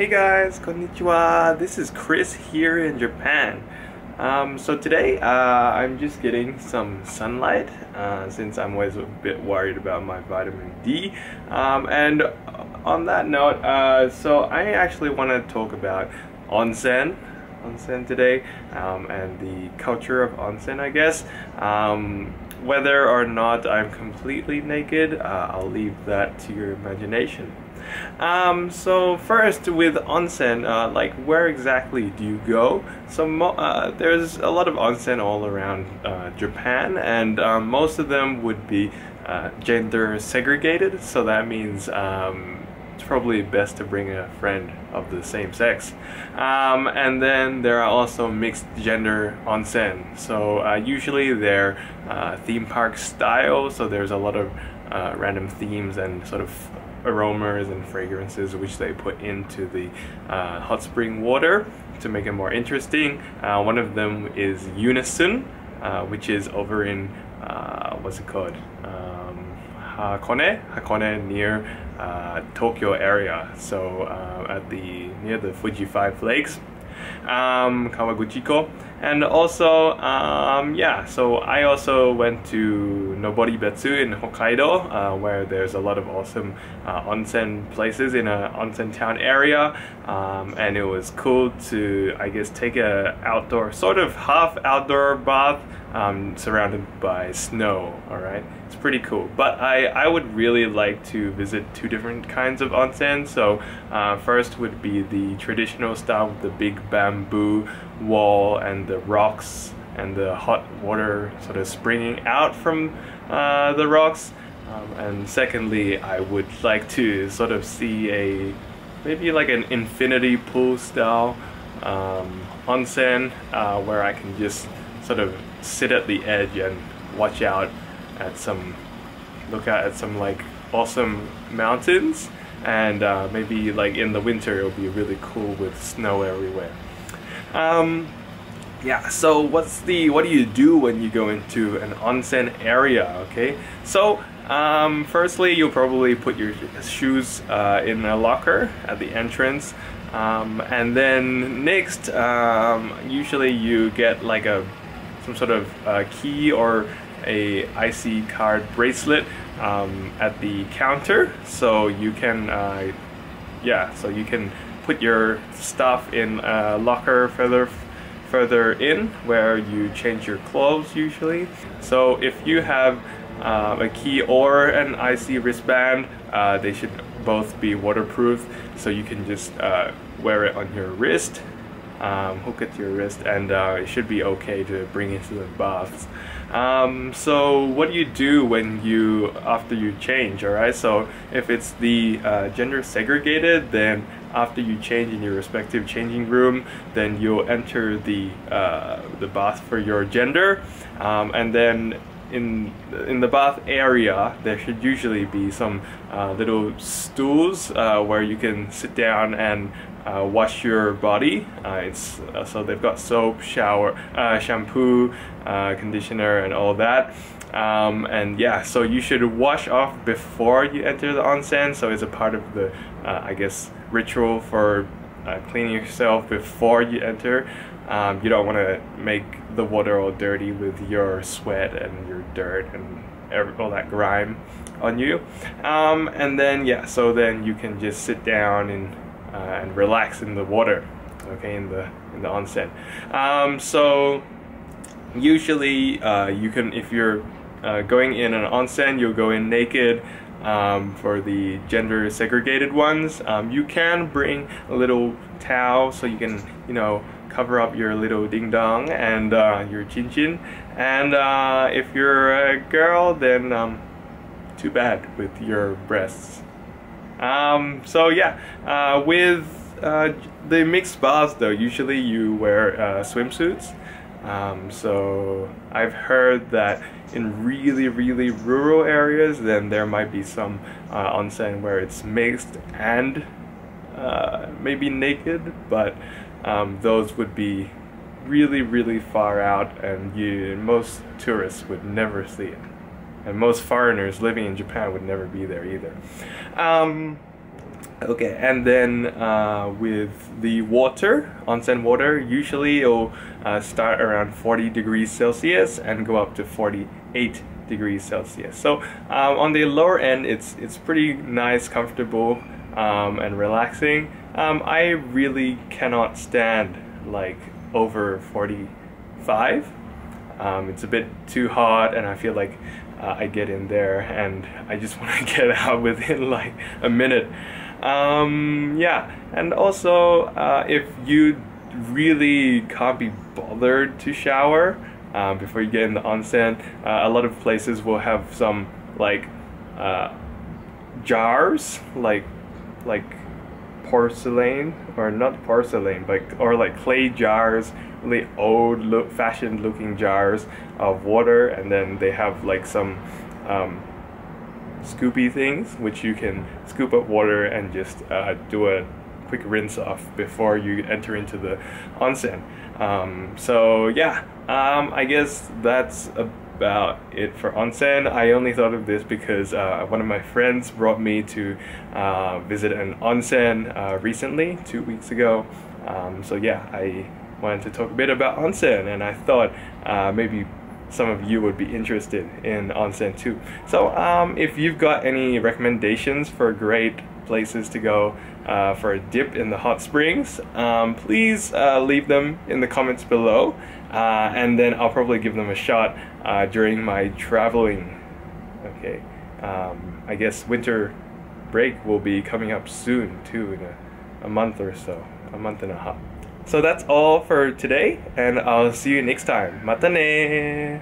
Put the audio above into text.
Hey guys, konnichiwa. This is Chris here in Japan. So today I'm just getting some sunlight since I'm always a bit worried about my vitamin D. And on that note, so I actually want to talk about onsen today, and the culture of onsen, I guess. Whether or not I'm completely naked, I'll leave that to your imagination. So first with onsen, like where exactly do you go? So there's a lot of onsen all around Japan, and most of them would be gender segregated, so that means it's probably best to bring a friend of the same sex. And then there are also mixed gender onsen, so usually they're theme park style, so there's a lot of random themes and sort of aromas and fragrances which they put into the hot spring water to make it more interesting. One of them is Unison, which is over in what's it called? Hakone near Tokyo area. So near the Fuji 5 Lakes, Kawaguchiko. And also, yeah, so I also went to Noboribetsu in Hokkaido, where there's a lot of awesome onsen places in a onsen town area, and it was cool to, I guess, take a outdoor, sort of half outdoor bath, surrounded by snow. Alright, it's pretty cool. But I would really like to visit two different kinds of onsen. So first would be the traditional style with the big bamboo wall and the rocks and the hot water sort of springing out from the rocks. And secondly, I would like to sort of see maybe like an infinity pool style onsen, where I can just sort of sit at the edge and watch out at look out at some like awesome mountains, and maybe like in the winter it'll be really cool with snow everywhere. Yeah, so what do you do when you go into an onsen area? Okay, so firstly you'll probably put your shoes in a locker at the entrance, and then next usually you get like some sort of key or a IC card bracelet at the counter, so you can so you can put your stuff in a locker further in where you change your clothes usually. So if you have a key or an IC wristband, they should both be waterproof, so you can just wear it on your wrist, hook it to your wrist, and it should be okay to bring into the baths. So what do you do after you change? Alright, so if it's the gender segregated, then after you change in your respective changing room, then you'll enter the bath for your gender, and then in the bath area there should usually be some little stools where you can sit down and wash your body. So they've got soap, shower, shampoo, conditioner, and all that. And yeah, so you should wash off before you enter the onsen, so it's a part of the I guess ritual for cleaning yourself before you enter. You don't want to make the water all dirty with your sweat and your dirt and all that grime on you. And then yeah, so then you can just sit down and relax in the water, okay, in the onsen. So usually you can, if you're going in an onsen, you'll go in naked. For the gender segregated ones, you can bring a little towel so you can, cover up your little ding dong and your chin chin. And if you're a girl, then too bad with your breasts. So yeah, with the mixed baths though, usually you wear swimsuits. So I've heard that in really rural areas, then there might be some onsen where it's mixed and maybe naked, but those would be really far out, and most tourists would never see it, and most foreigners living in Japan would never be there either. Okay, and then with the water, onsen water, usually it'll start around 40 degrees Celsius and go up to 48 degrees Celsius. So on the lower end, it's pretty nice, comfortable, and relaxing. I really cannot stand like over 45. It's a bit too hot, and I feel like I get in there and I just want to get out within like a minute. Yeah, and also if you really can't be bothered to shower before you get in the onsen, a lot of places will have some like jars, like porcelain, or not porcelain, but or like clay jars, really old fashioned looking jars of water, and then they have like some scoopy things which you can scoop up water and just do a quick rinse off before you enter into the onsen. So yeah, I guess that's about it for onsen. I only thought of this because one of my friends brought me to visit an onsen recently, 2 weeks ago. So yeah, I wanted to talk a bit about onsen, and I thought maybe some of you would be interested in onsen too. So if you've got any recommendations for great places to go for a dip in the hot springs, please leave them in the comments below, and then I'll probably give them a shot during my traveling. Okay, I guess winter break will be coming up soon too, in a month or so, a month and a half. So that's all for today, and I'll see you next time. Mata ne!